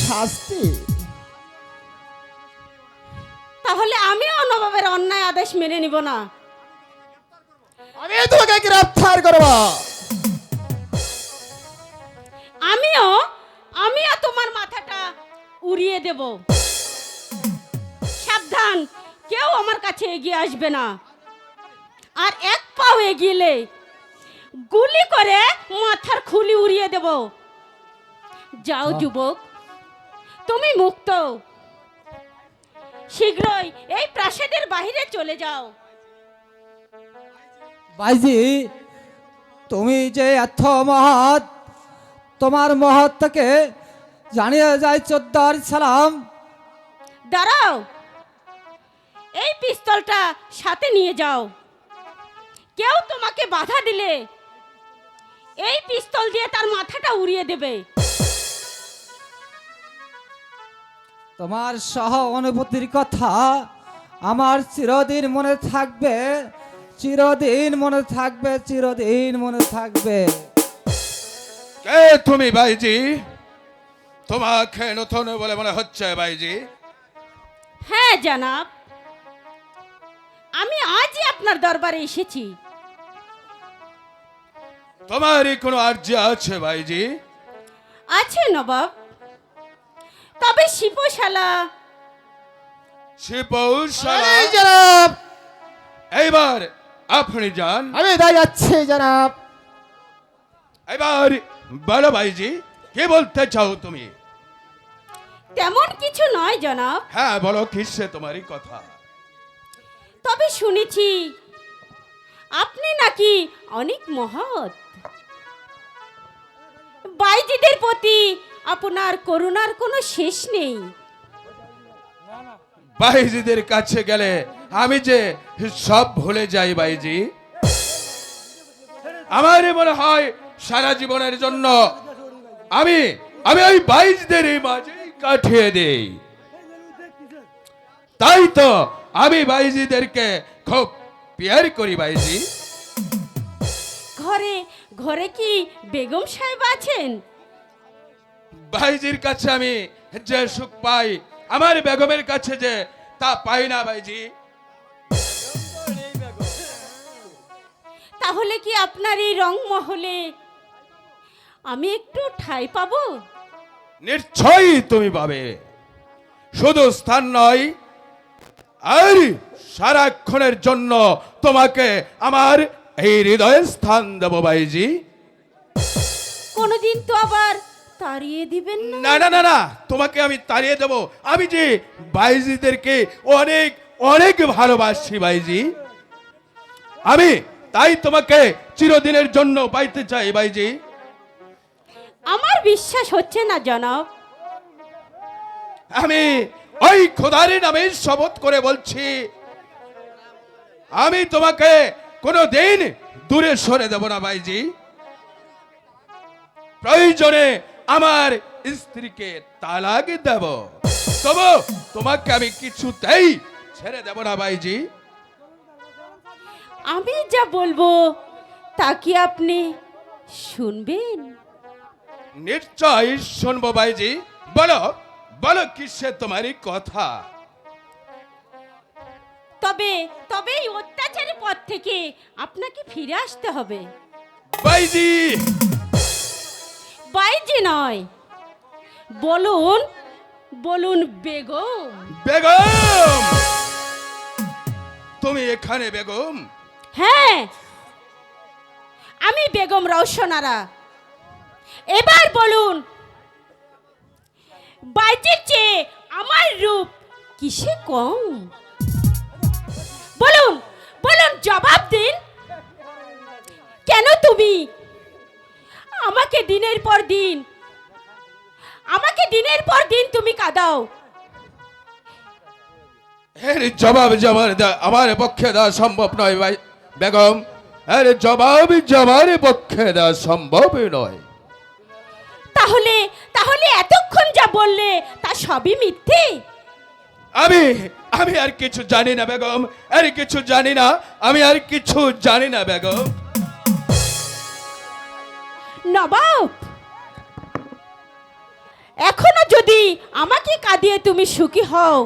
শাস্তি। তাহলে আমিও নবাবের অন্যায় আদেশ মেনে নিব না। আমি তোমাকে গ্রেফতার করব। আমিও আমিও তোমার মাথাটা উড়িয়ে দেব। সাবধান, কেউ আমার কাছে এগিয়ে আসবে না। আর এক পাও এগিয়ে গুলি করে মাথার খুলি উড়িয়ে দেব। যাও যুবক, তুমি মুক্ত। শীঘ্রই এই প্রাসাদের বাইরে চলে যাও। ভাইজি, তুমি যে এত মহৎ, তোমার মহত্বকে জানিয়ে যায় 14 সালাম। দাঁড়াও, এই পিস্তলটা সাথে নিয়ে যাও। কেউ তোমাকে বাধা দিলে এই পিস্তল দিয়ে তার মাথাটা উড়িয়ে দেবে। তোমার সহ অনুভূতির কথা আমার চিরদিন মনে থাকবে, চিরদিন মনে থাকবে, চিরদিন মনে থাকবে। কে তুমি ভাইজি? তোমাকে নতুন বলে মনে হচ্ছে ভাইজি। হ্যাঁ জনাব, আমি আজই আপনার দরবারে এসেছি। তোমারই কোনো আর্জি আছে ভাইজি? আছে নবাব, তবে শিপশালা। শিপৌশালা? এই জনাব, এইবার আপনি যান। আমি তাই যাচ্ছি জনাব। এবার বলো ভাইজি, কি বলতে চাও তুমি? তেমন কিছু নয় জনাব, হ্যাঁ বলো, কিসে তোমারই কথা? তবে শুনেছি আপনি নাকি অনেক মহৎ। বাইজিদের প্রতি আপনার করুণার কোনো শেষ নেই। ভাইজিদের কাছে গেলে আমি যে সব ভুলে যাই ভাইজি। আমার মনে হয় সারা জীবনের জন্য আমি আমি ওই বাইজিদের মাঝেই কাটিয়ে দেই। তাই তো আমি বাইজিদেরকে খুব পিয়ার করি ভাইজি। ঘরে ঘরে কি বেগম সাহেব আছেন? ভাইজির কাছে আমি যে সুখ পাই আমার বেগমের কাছে যে তা পাই না ভাইজি। তাহলে কি আপনার এই রংমহলে আমি একটু ঠাঁই পাবো? নিশ্চয়ই তুমি পাবে। শুধু স্থান নয়, আর সারাক্ষণের জন্য তোমাকে আমার এই হৃদয়ে স্থান দেব ভাইজি। কোনোদিন তো আবার তাড়িয়ে দিবেন না? না না না না, তোমাকে আমি তাড়িয়ে দেব। আমি যে ভাইজিদেরকে অনেক অনেক ভালোবাসি ভাইজি। আমি তাই তোমাকে চিরদিনের জন্য পাইতে চাই ভাইজি। আমার বিশ্বাস হচ্ছে না জনাব। আমি ওই খোদারি নামে শপথ করে বলছি, আমি তোমাকে কোনো দিন দূরে সরে দেব না ভাইজি। প্রয়োজনে আমার স্ত্রীকে তালাক দেব, তবু তোমাকে আমি কিছুতেই ছেড়ে দেব না ভাইজি। আমি যা বলবো তা কি আপনি শুনবেন? নিশ্চয় শুনবো ভাইজি। বলো বলো, কিসে তোমারই কথা? তবে তবে এই অত্যাচারের পথ থেকে আপনাকে ফিরে আসতে হবে। ভাইজি বাইজি নয়, বলুন বলুন বেগম। বেগম? তুমি এখানে বেগম? হ্যাঁ, আমি বেগম রওশনারা। এবার বলুন, বাইজির চেয়ে আমার রূপ কিসে কম? বলুন বলুন, জবাব দিন। কেন তুমি আমাকে দিনের পর দিন তুমি কাঁদাও? এর জবাব আমার পক্ষে দেওয়া সম্ভব নয় ভাই বেগম। এর জবাব আমার পক্ষে দেওয়া সম্ভব নয়। তাহলে তাহলে এতক্ষণ যা বললে তা সবই মিথ্যে? আমি আমি আর কিছু জানি না বেগম, আর কিছু জানি না, আমি আর কিছু জানি না বেগম। নবাব, এখনো যদি তুমি সুখী হও,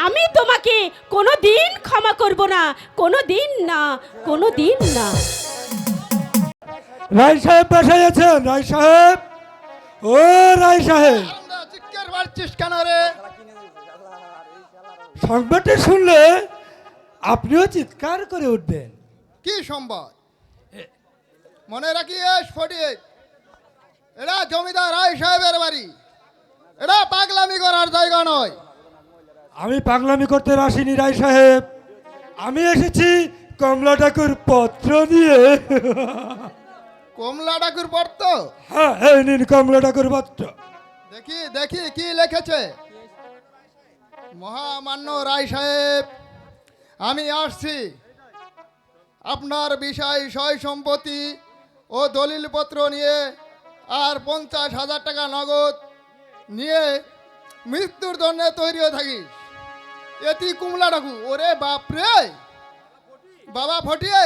আমি তোমাকে কোনো দিন ক্ষমা করব না, কোনো দিন না, কোনো দিন না। রায় সাহেব বাসায় আছেন? রায় সাহেব, ও রায় সাহেব, চিৎকার মারছিস কেন রে? সংবাদটা শুনলে আপনিও চিৎকার করে উঠবেন। কি সংবাদ? মনে রাখিস ফটিয়ে, এটা জমিদার রায় সাহেবের বাড়ি, এটা পাগলামি করার জায়গা নয়। আমি পাগলামি করতে আসিনি রায় সাহেব, আমি এসেছি কমলা ঠাকুর পত্র নিয়ে। কমলা ঠাকুর পড়ত? হ্যাঁ, এই নিন কমলা ঠাকুর পত্র। দেখি দেখি কি লিখেছে। মহামান্য রায় সাহেব, আমি আসছি আপনার বিষয় সয় সম্পত্তি ও দলিলপত্র নিয়ে আর 50,000 টাকা নগদ নিয়ে মৃত্যুর জন্য তৈরি হয়ে থাকিস। এটি কুমলা ডাকু। ওরে বাপরে, বাবা ফটিয়ে,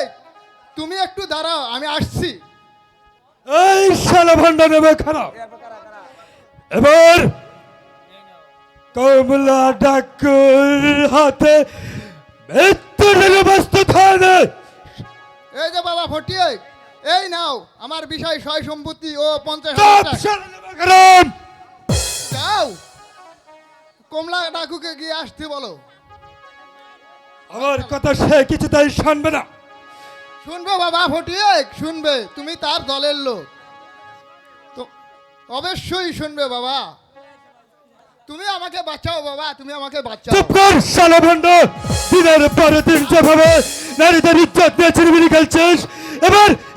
তুমি একটু দাঁড়াও, আমি আসছি। এই শালা ভান্ডা নেবে খারাপ। এবার কমলা ঠাকুর হাতে মৃত্যুর বস্তু থানে। এই যে বাবা ফটিয়ে, এই নাও আমার বিষয় সয় সম্পত্তি ও 50,000 চুপ, টাকা। শালা নেবে খারাপ। যাও, কমলা ডাকুকে গিয়ে আসতে বলো। আমার কথা সে কিছুতেই শুনবে না। শুনবে বাবা ফটিয়ে, শুনবে, তুমি তার দলের লোক তো অবশ্যই শুনবে বাবা। তুমি আমাকে বাঁচাও বাবা, তুমি আমাকে বাঁচাও। চুপ কর শালা ভান্ডা। দিনের পরে দিন যেভাবে নারীদের ইজ্জত নিয়ে চিরবিলি খেলছিস,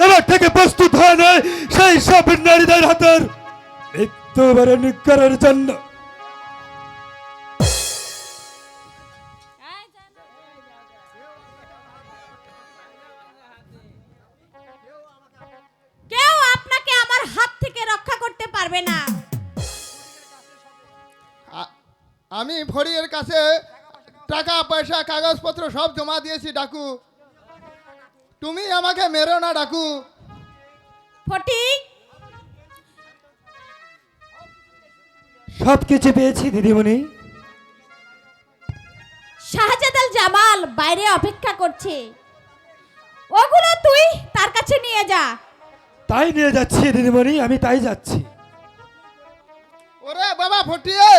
এবার থেকে প্রস্তুত হয় না সেই সব নারীদের হাতের মৃত্যুবরণ করার জন্য। কেউ আপনাকে আমার হাত থেকে রক্ষা করতে পারবে না। আমি ফড়িয়ের কাছে টাকা পয়সা কাগজপত্র সব জমা দিয়েছি ডাকু, তুমি আমাকে মেরো না ডাকু। ফটিক, সবকিছু পেয়েছি দিদিমণি। শাহজাদাল জামাল বাইরে অপেক্ষা করছে, ওগুলো তুই তার কাছে নিয়ে যা। তাই নিয়ে যাচ্ছি দিদিমণি, আমি তাই যাচ্ছি। ওরে বাবা ফটিয়ে,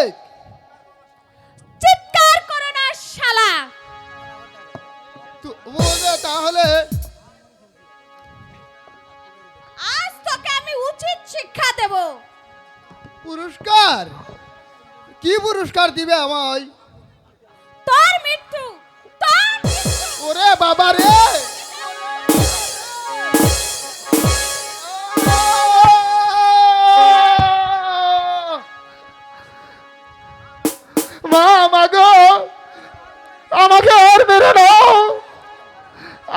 চিৎকার করো না শালা। তাহলে আজ তোকে আমি উচিত শিক্ষা দেব। পুরস্কার? কি পুরস্কার দিবে আমায়? তোর মৃত্যু, তোর মৃত্যু। ওরে বাবা রে, মা মাগো, আমাকে আর মেরে নাও,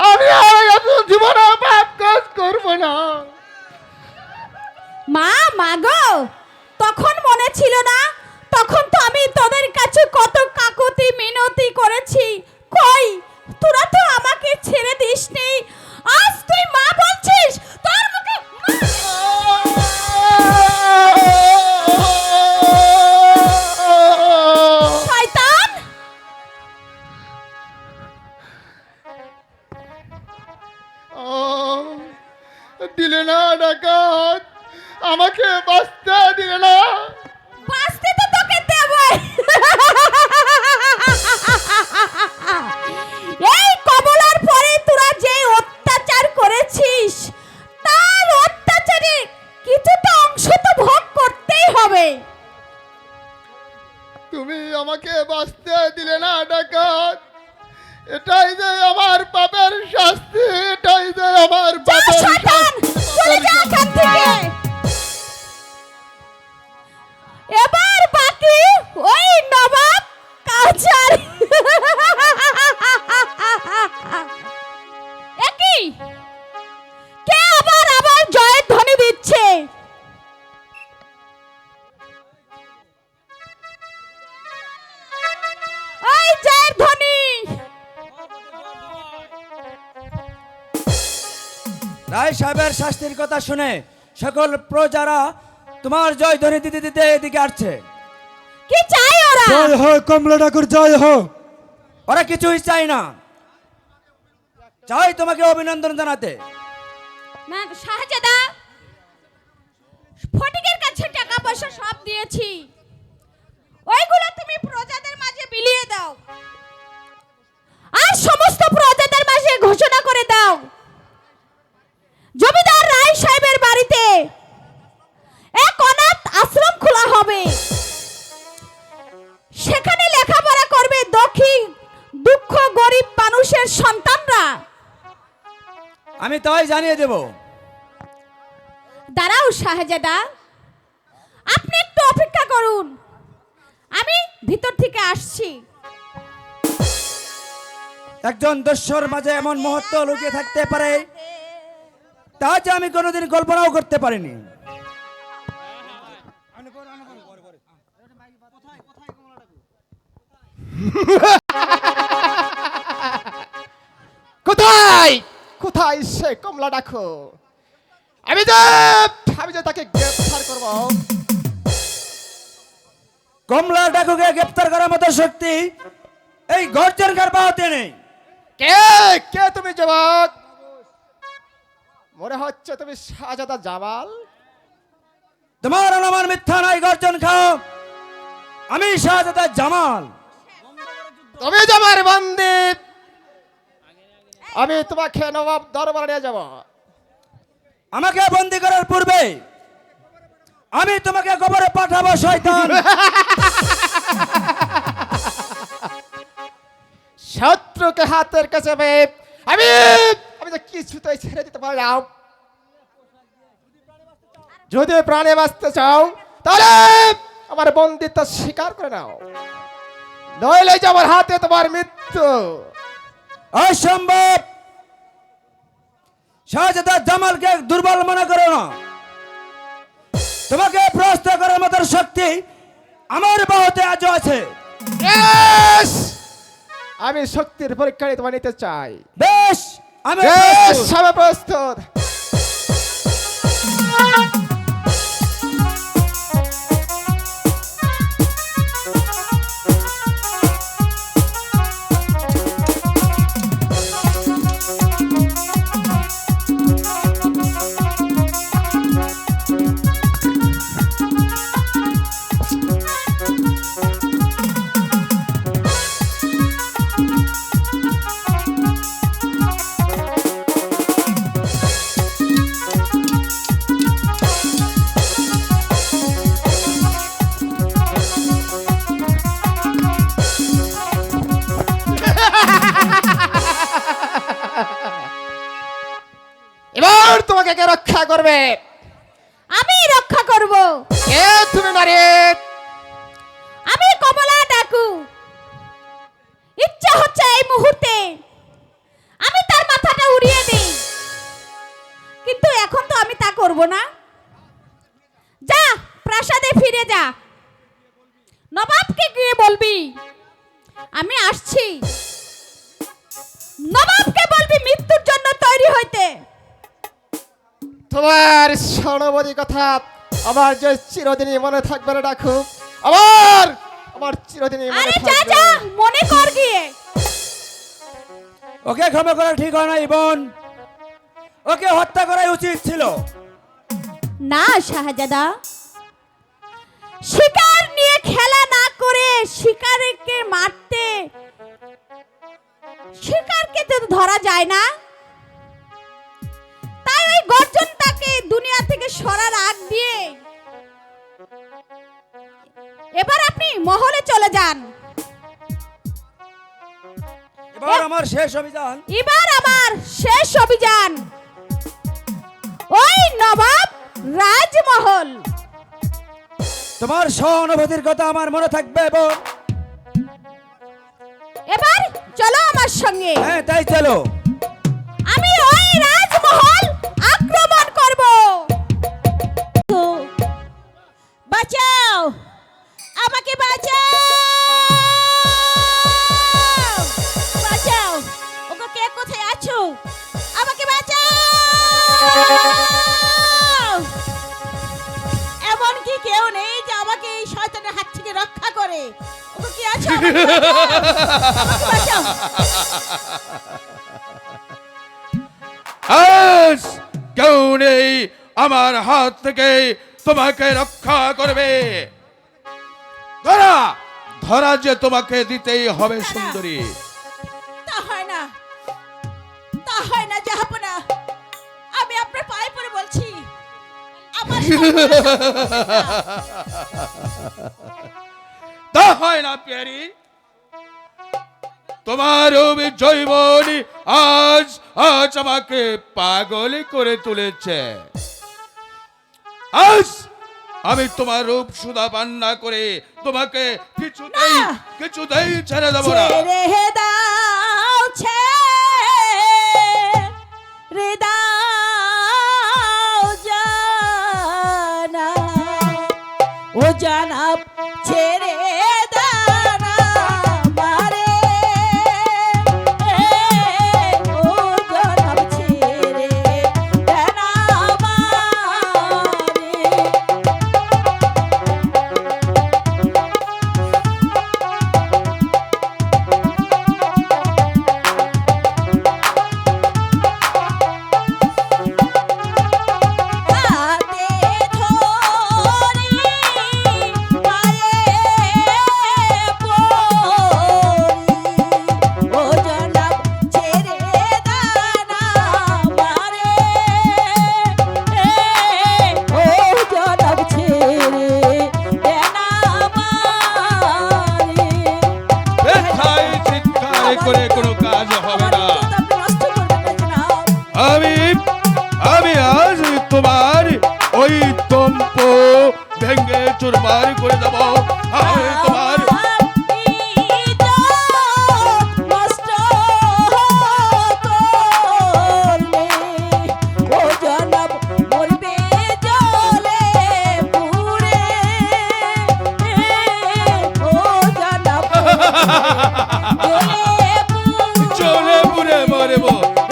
আমি আর এত জীবনে পাপ কাজ করবো না। মা মাগো, তখন মনে ছিল না? তখন তো আমি তোদের কাছে কত কাকুতি মিনতি করেছি, কই তোরা তো আমাকে ছেড়ে দিসনি। আজ তুই মা বলছিস, তোর মুখে শয়তান। দিলে না ডাকাত, আমাকে বাঁচতে দিলে না। বাঁচতে তো তোকে দেবই। এই কমলার পরে তোরা যে অত্যাচার করেছিস, তার অত্যাচারে কিছুটা অংশ তো ভোগ করতেই হবে। তুমি আমাকে বাঁচতে দিলে না ডাকাত, এটাই যে আমার পাপের শাস্তি, এটাই যে আমার যা পাপের শয়তান, চলে যা এখান থেকে। এবার বাকি ওই নবাব কাউচার। একই কে আবার আবার জয়ের ধ্বনি দিচ্ছে? ওই জয়ের ধ্বনি। রায় সাহেবের শাস্তির কথা শুনে সকল প্রজারা তোমার জয় ধ্বনি দিতে দিতে এদিকে আসছে। কি চাই ওরা? জয় হোক কমলা ঠাকুর, জয় হোক। ওরা কিছুই চাই না, চাই তোমাকে অভিনন্দন জানাতে। না শাহজাদা, ফটিকের কাছে টাকা পয়সা সব দিয়েছি, ওইগুলো তুমি প্রজাদের মাঝে বিলিয়ে দাও, আর সমস্ত প্রজাদের মাঝে ঘোষণা করে দাও জমিদার রায় সাহেবের বাড়িতে এক অনাথ আশ্রম খোলা হবে। সেখানে লেখাপড়া করবে দুঃখ গরিব মানুষের সন্তানরা। আমি তাই জানিয়ে দেব। দাঁড়াও শাহজাদা, আপনি একটু অপেক্ষা করুন, আমি ভিতর থেকে আসছি। একজন দস্যুর মাঝে এমন মুহূর্ত লুকিয়ে থাকতে পারে তা যে আমি কোনোদিন কল্পনাও করতে পারিনি। কোথায় কোথায় সে কমলা ডাকো? আমি যে তাকে গ্রেফতার করব। কমলা ডাকুকে গ্রেপ্তার করার মতো শক্তি এই গর্জনকার বাহাতে নেই। কে কে তুমি যুবক? মনে হচ্ছে তুমি শাহজাদা জামাল। তোমার অনুমান মিথ্যা নয় গর্জন খাও, আমি শাহজাদা জামাল। তুমি তোমার বন্দী, আমি তোমাকে নবাব দরবারে নিয়ে যাব। আমাকে বন্দী করার পূর্বে আমি তোমাকে কবরে পাঠাবো শয়তান। শত্রুকে হাতের কাছে পেয়ে আমি আমি তো কিছুতেই ছেড়ে দিতে পারি না। যদি প্রাণে বাঁচতে চাও তাহলে আমার বন্দিত্ব স্বীকার করে নাও, নইলে যে আমার হাতে তোমার মৃত্যু। অসম্ভব, শাহজাদা জামালকে দুর্বল মনে করো না। তোমাকে প্রশ্ন করার মতো শক্তি আমার বাহুতে আজও আছে। Yes! আমি শক্তির পরীক্ষা তোমার নিতে চাই। বেশ, আমি বেশ, প্রস্তুত। আমি প্রস্তুত। এবার তোমাকে কে রক্ষা করবে? আমি রক্ষা করব। কে তুমি নারী? আমি কমলা ডাকু। ইচ্ছা হচ্ছে এই মুহূর্তে আমি তার মাথাটা উড়িয়ে দিই, কিন্তু এখন তো আমি তা করব না। যা, প্রাসাদে ফিরে যা, নবাবকে গিয়ে বলবি আমি আসছি। নবাবকে বলবি মৃত্যুর জন্য তৈরি হইতে। তোমার স্বর্ণবতী কথা আমার যে চিরদিনই মনে থাকবে না ডাকু, আমার আমার চিরদিনই মনে আরে যা থাকবে। যা, মনে কর গিয়ে। ওকে ক্ষমা করা ঠিক হয় না বোন, ওকে হত্যা করাই উচিত ছিল। না শাহজাদা, শিকার নিয়ে খেলা না করে শিকারকে মারতে, শিকারকে তো ধরা যায় না। তাই ওই গর্জনটাকে দুনিয়া থেকে সরার আগ দিয়ে এবার আপনি মহলে চলে যান। এবার আমার শেষ অভিযান। এবার আমার শেষ অভিযান ওই নবাব রাজমহল। তোমার সহানুভূতির কথা আমার মনে থাকবে বোন। এবার চলো আমার সঙ্গে। হ্যাঁ তাই চলো। আমি ওই রাজমহল আক্রমণ করব। বাঁচাও, আমাকে বাঁচাও, বাঁচাও। ওগো, কে কোথায় আছো? আমাকে বাঁচাও। এমন কি কেউ নেই যে আমাকে এই শয়তানের হাত থেকে রক্ষা করবে? করে। ওকে কি আছে? আমাকে বাঁচাও। আজ কেউ নেই আমার হাত থেকে তোমাকে রক্ষা করবে। ধরা ধরা যে তোমাকে দিতেই হবে সুন্দরী। তা হয় না, তা হয় না জাহাপনা। আমি আপনার পায়ে পড়ে বলছি, আমার তা হয় না প্যারি। তোমার জৈবন আজ আজ আমাকে পাগল করে তুলেছে। আজ আমি তোমার রূপ সুধা পান না করে তোমাকে কিছুতেই কিছুতেই ছেড়ে দেবো না। ছেড়ে দাও, ছেড়ে দাও জানা, ও জানাব ছেড়ে দাও না আমারে, ও জানাব ছেড়ে দাও না আমারে। হাতে ধরি পায়ে পড়ি, ও জনাব ছেড়ে দাও না আমারে, ও জনাব ছেড়ে দাও না আমারে। ব্যথায় চিৎকার করে কোনো কাজ হবে না। আপনি নষ্ট করবেন না জনাব। আমি আমি আজ তোমার ওই তম্প ভেঙ্গে চুরমার করে দেব। আমি তোমার চলে পুরে মরব।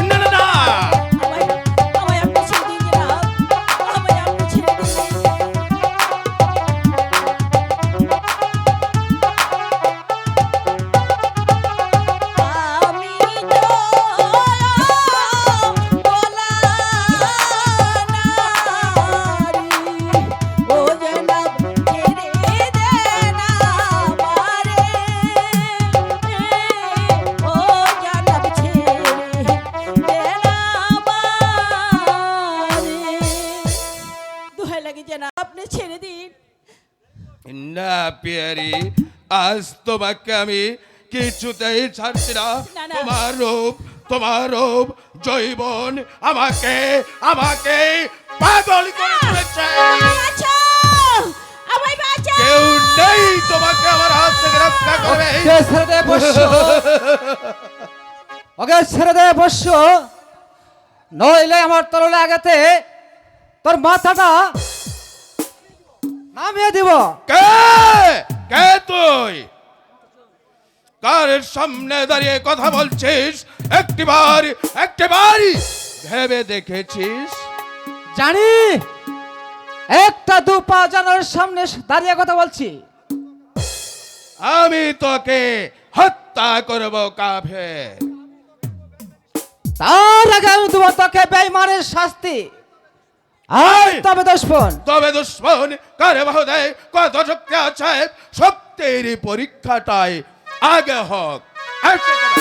না না না, আপনি ছেড়ে দিন। না পিয়ারি, আজ তোমাকে আমি কিছুতেই ছাড়ছি না। না, না। তোমার রূপ জৈবন আমাকে আমাকে পাগল করে তুলেছে। বাঁচাও! আমায় বাঁচাও! কেউ নেই তোমাকে আমার হাত থেকে রক্ষা করবে। ওকে ছেড়ে দে বস্য, ওকে ছেড়ে দে বস্য, নইলে আমার তরলে আগাতে তোর মাথাটা নামিয়ে দিব। কে কে তুই? কার সামনে দাঁড়িয়ে কথা বলছিস? একটিবার ভেবে দেখেছিস? জানি একটা দু পা জানার সামনে দাঁড়িয়ে কথা বলছি। আমি তোকে হত্যা করব কাফের। তার আগে আমি দেবো তোকে বেঈমানের শাস্তি। আয়! তবে দুশমন তবে দুশ্মন কারে বাহুদে কত শক্তি আছে, শক্তির পরীক্ষাটাই আগে হোক। এসে চলে।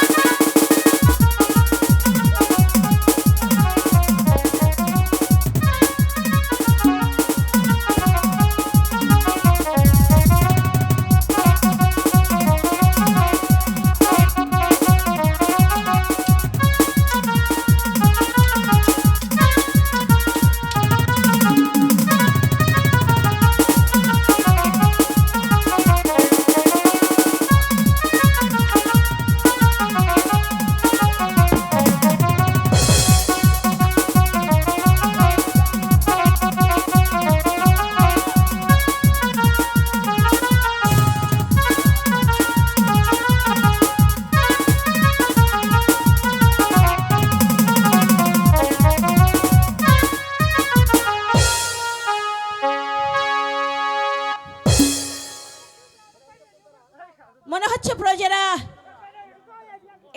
মনে হচ্ছে প্রজারা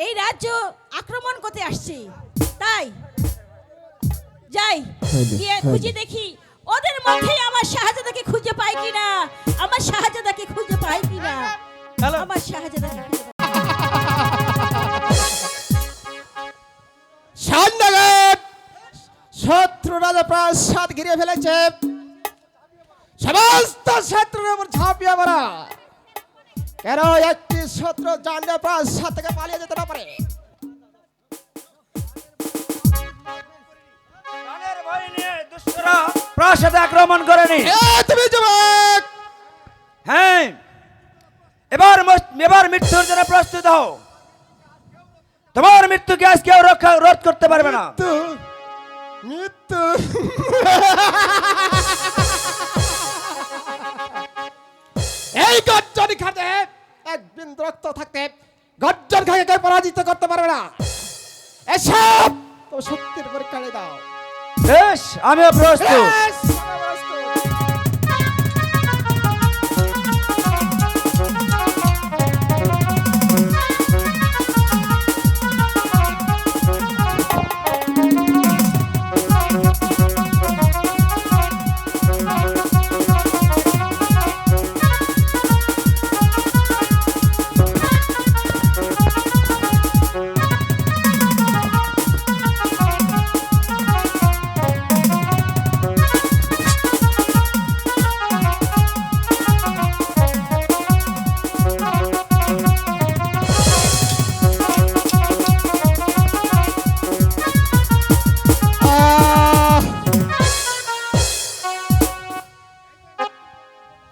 এই রাজ্য আক্রমণ করতে আসছে, তাই যাই গিয়ে খুঁজে দেখি ওদের মধ্যে আমার শাহজাদাকে খুঁজে পাই কিনা, আমার শাহজাদাকে খুঁজে পাই কিনা, আমার শাহজাদাকে খুঁজে পাই। সান্দাঘাট শত্রু রাজা প্রাসাদ ঘিরে ফেলেছে, সমস্ত শত্রুর উপর ঝাঁপিয়ে পড়া। কেন একটি শত্রু জানলে প্রাসাদ থেকে পালিয়ে যেতে না পারে? প্রাণের ভয় নিয়ে দুষ্টরা প্রাসাদে আক্রমণ করেনি। তুমি যুবক, হ্যাঁ, এবার মৃত্যুর জন্য প্রস্তুত হও। তোমার মৃত্যুকে আজ কেউ রোধ করতে পারবে না। মৃত্যু এই গর্জন খাতে এক বিন্দু রক্ত থাকতে গর্জন খাকে কেউ পরাজিত করতে পারবে না। এসব তো সত্যের পরীক্ষা দাও। বেশ, আমিও প্রস্তুত।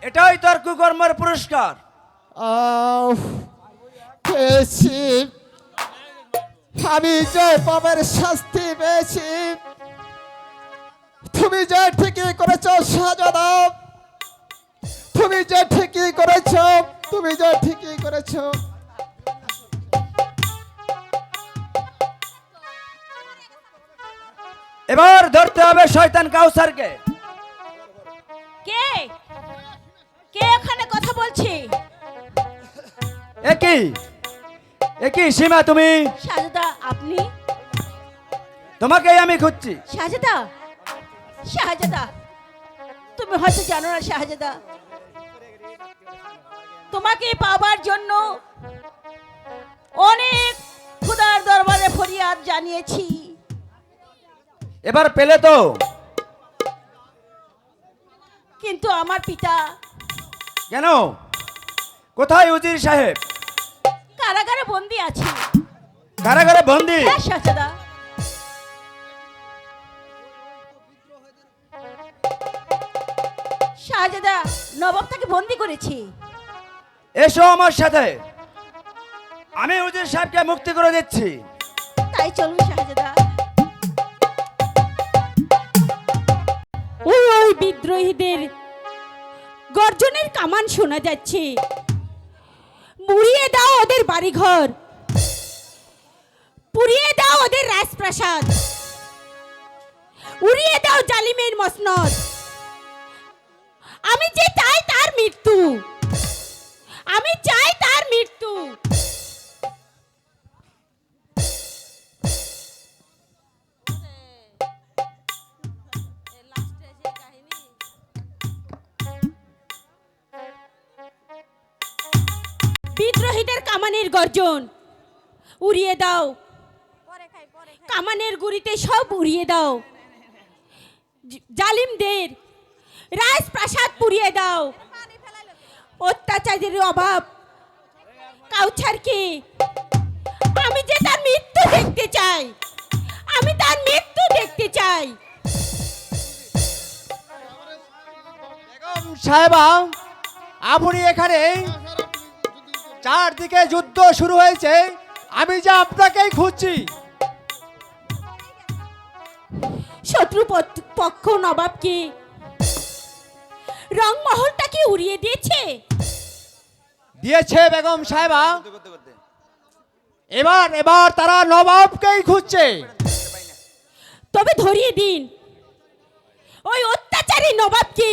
এটাই তোর কুকর্মের পুরস্কার। পেয়েছি, আমি যে পাপের শাস্তি পেয়েছি। তুমি যে ঠিকই করেছ শাহজাদা, তুমি যে ঠিকই করেছ, তুমি যে ঠিকই করেছ। এবার ধরতে হবে শয়তান কাউসারকে। কে কে এখানে কথা বলছে? একই সীমা, তুমি? শাহজাদা আপনি? তোমাকেই আমি খুঁজছি। শাহজাদা, শাহজাদা তুমি হয়তো জানো না শাহজাদা, তোমাকে পাবার জন্য অনেক খোদার দরবারে ফরিয়াদ জানিয়েছি। এবার পেলে তো? কিন্তু আমার পিতা। কেন? কোথায় উজির সাহেব? কারাগারে বন্দী আছে। কারাগারে বন্দী? হ্যাঁ শাহজাদা। শাহজাদা, নবাব তাকে বন্দী করেছে। এসো আমার সাথে, আমি উজির সাহেবকে মুক্তি করে দিচ্ছি। তাই চলুন শাহজাদা। ওই বিদ্রোহীদের গর্জনের কামান শোনা যাচ্ছে। মুড়িয়ে দাও ওদের বাড়িঘর, পুড়িয়ে দাও ওদের রাজপ্রাসাদ, উড়িয়ে দাও জালিমের মসনদ। আমি যে চাই তার মৃত্যু, আমি চাই তার মৃত্যু। বিদ্রোহীদের কামানের গর্জন উড়িয়ে দাও, কামানের গুড়িতে সব উড়িয়ে দাও। জালিমদের রাজপ্রাসাদ পুড়িয়ে দাও। অত্যাচারের অভাব কাউছারকে, আমি যে তার মৃত্যু দেখতে চাই, আমি তার মৃত্যু দেখতে চাই। বেগম সাহেবা, আপনি এখানে? চারদিকে যুদ্ধ শুরু হয়েছে, আমি যে আপনাকেই খুঁজছি। শত্রু পক্ষ নবাবকে রংমহলটাকে উড়িয়ে দিয়েছে। দিয়েছে বেগম সাহেবা। এবার তারা নবাবকেই খুঁজছে। তবে ধরিয়ে দিন ওই অত্যাচারী নবাবকে,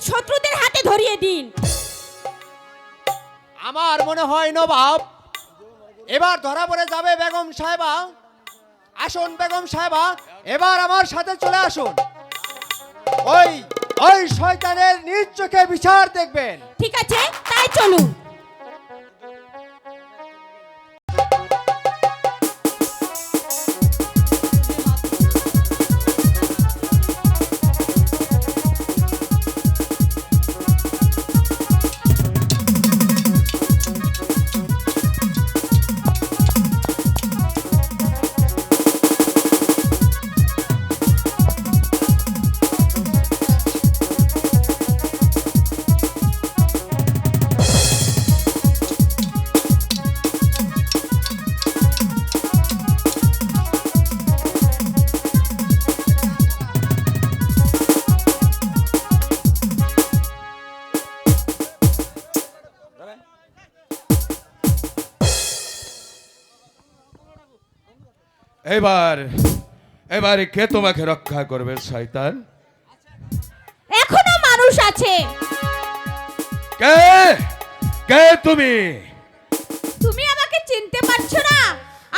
শত্রুদের হাতে ধরিয়ে দিন। আমার মনে হয় নবাব এবার ধরা পড়ে যাবে বেগম সাহেবা। আসুন বেগম সাহেবা, এবার আমার সাথে চলে আসুন। ওই ওই শয়তানের নিজ চোখে বিচার দেখবেন। ঠিক আছে, তাই চলুন। এবার এবারে কে তোমাকে রক্ষা করবে শয়তান? এখনো মানুষ আছে। কে কে তুমি? তুমি আমাকে চিনতে পারছো না?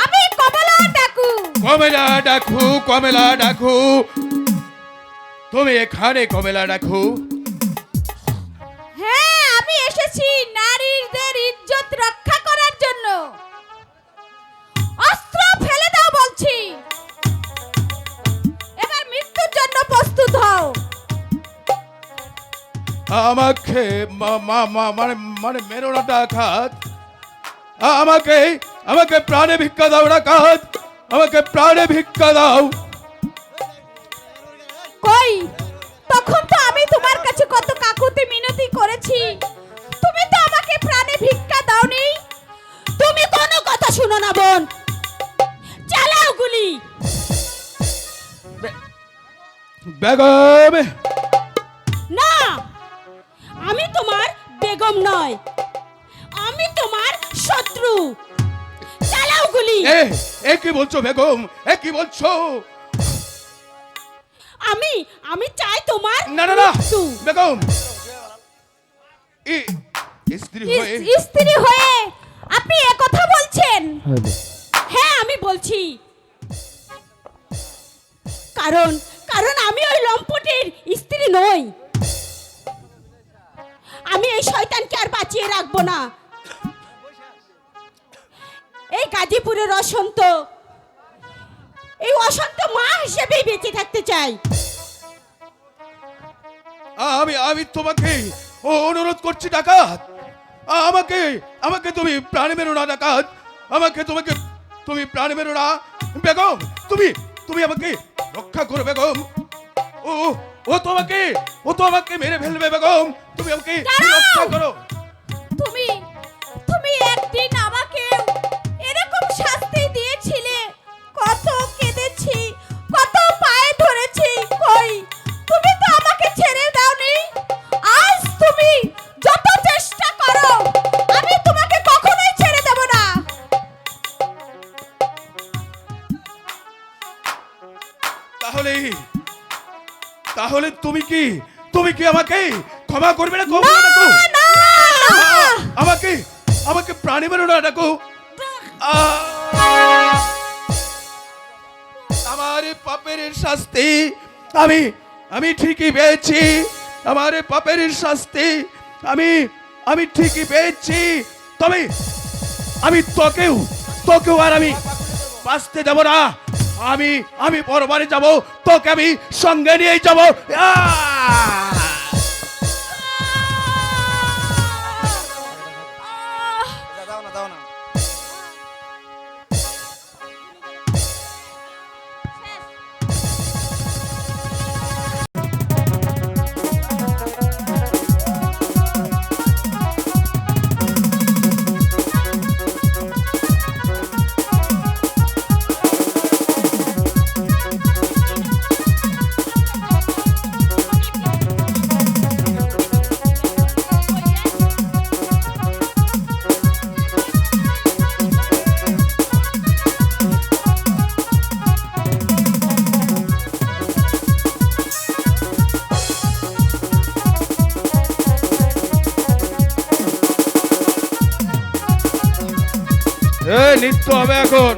আমি কমলা ডাকু। কমলা ডাকু, কমলা ডাকু, তুমি এখানে কমলা ডাকু? হ্যাঁ, আমি এসেছি নারীদের ইজ্জত রক্ষা করার জন্য। অস্ত্র ফেলে দাও বলছি। এবার মৃত্যুর জন্য প্রস্তুত হও। আমাকে মানে মানে মেরো না ডাকাত, আমাকে আমাকে প্রাণে ভিক্ষা দাও ডাকাত, আমাকে প্রাণে ভিক্ষা দাও। কই, তখন তো আমি তোমার কাছে কত কাকুতি মিনতি করেছি, তুমি তো আমাকে প্রাণে ভিক্ষা দাওনি। তুমি কোনো কথা শুনো না বোন, চালাও গুলি। বেগম, না, আমি তোমার বেগম নয়, আমি তোমার শত্রু। চালাও গুলি। এ কি বলছো বেগম, এ কি বলছো? আমি চাই তোমার না না না মৃত্যু। বেগম, স্ত্রী হয়ে স্ত্রী হয়ে আপনি এ কথা বলছেন? হ্যাঁ, আমি বলছি। কারণ কারণ আমি ওই লম্পটের স্ত্রী নই। আমি এই শয়তানকে আর বাঁচিয়ে রাখবো না। এই গাজীপুরের অসন্ত, এই অসন্ত মা হিসেবেই বেঁচে থাকতে চাই। আমি তোমাকে অনুরোধ করছি ডাকাত, আমাকে আমাকে তুমি প্রাণ মেরো না ডাকাত, আমাকে তুমি প্রাণ মেরো না বেগম, তুমি আমাকে রক্ষা করো বেগম। ও ও তোমাকে মেরে ফেলবে বেগম, তুমি আমাকে রক্ষা করো। তুমি একদিন আমাকে এরকম শাস্তি দিয়েছিলে, কত কেঁদেছি, কত পায়ে ধরেছি। কই, তুমি তো আমাকে ছেড়ে দাওনি। আজ তুমি যত চেষ্টা করো, আমি তোমাকে কখনোই ছেড়ে দেব না। তাহলে তুমি কি আমাকে ক্ষমা করবে না? কখনো ডাকো না, আমাকে প্রাণী মেরো না ডাকো। আমার পাপের শাস্তি আমি ঠিকই পেয়েছি, আমার পাপের শাস্তি আমি ঠিকই পেয়েছি। তবে আমি তোকেও আর আমি বাঁচতে দেব না। আমি পরবারে যাব, তোকে আমি সঙ্গে নিয়ে যাব। নৃত্য হবে এখন।